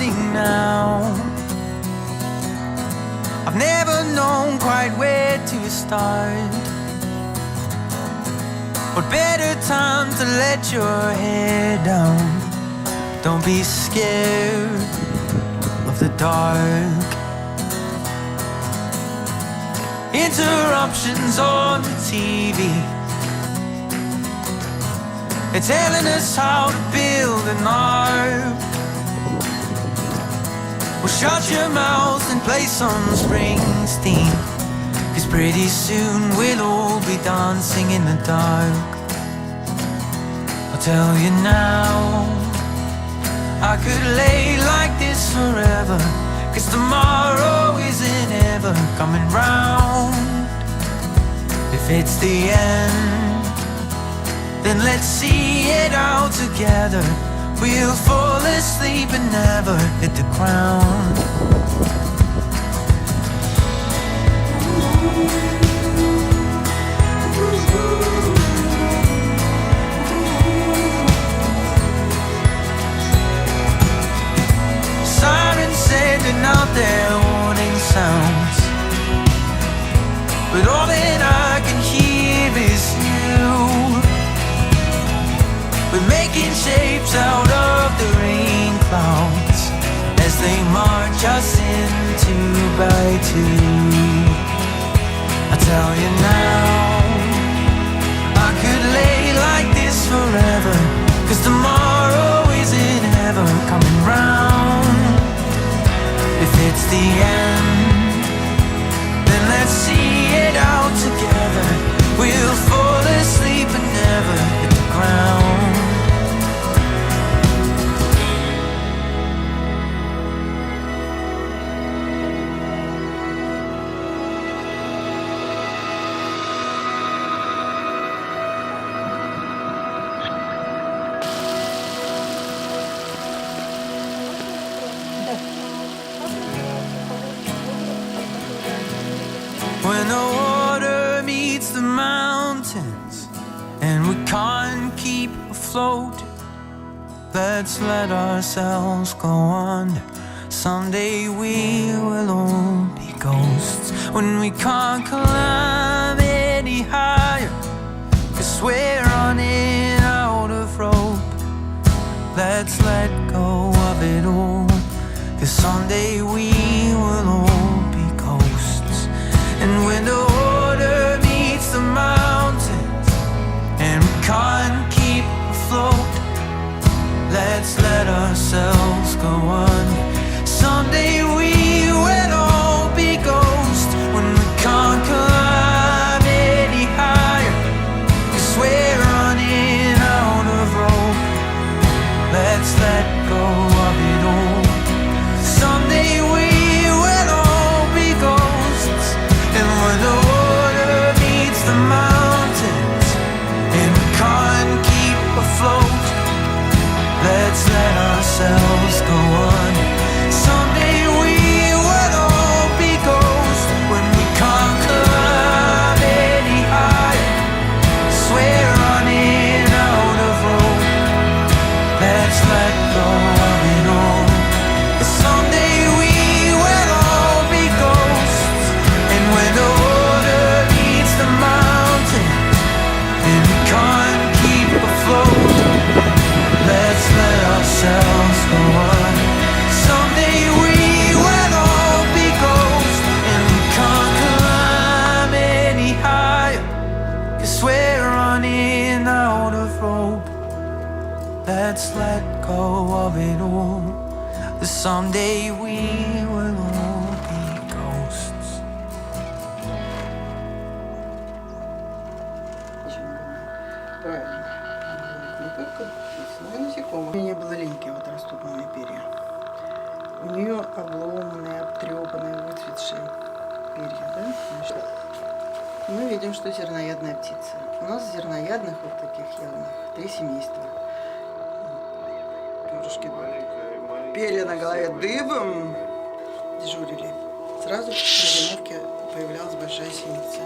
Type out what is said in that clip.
starting now. I've never known quite where to start. What better time to let your hair down? Don't be scared of the dark. Interruptions on the TV, they're telling us how to build an ark. Well, shut your mouth and play some Springsteen, 'cause pretty soon we'll all be dancing in the dark. I'll tell you now, I could lay like this forever, 'cause tomorrow isn't ever coming round. If it's the end, then let's see it out together. We'll fall asleep and never hit the ground. Sirens sending out their warning sounds, but all that I can hear is you. We're making shapes out of the rain clouds as they march us in two by two. I tell you now, I could lay like this forever, 'cause tomorrow isn't ever coming round. If it's the end, then let's see it out together. We'll fall asleep and never hit the ground. When the water meets the mountains and we can't keep afloat, let's let ourselves go under. Someday we will all be ghosts. When we can't climb any higher, 'cause we're running out of rope, let's let go of it all. 'Cause someday we will all be ghosts. And when the water meets the mountains and we can't keep afloat, let's let ourselves go under. Someday we will all be ghosts. When we can't climb any higher, 'cause we're running out of rope, let's let go of it all. Someday we will all be ghosts. And when the water meets the mountains and we can't keep afloat, let's let ourselves go on. Someday we will all be ghosts. When we can't climb any higher, 'cause we're running out of rope, let's let go of it all. Someday we will all be ghosts. And when the water meets the mountains and we can't keep afloat, let's let ourselves go on. Someday we will all be ghosts. And we can't climb any higher, 'cause we're running out of rope, let's let go of it all. Someday we will all be ghosts. Правильно. Не только птица, но и насекомых. У нее не было линьки, вот растут новые перья. У нее обломанные, обтрепанные, выцветшие перья, да? Значит, мы видим, что зерноядная птица. У нас зерноядных вот таких явных 3 семейства. Перышки. Перья на голове дыбом дежурили. Сразу при зимовке появлялась большая синица.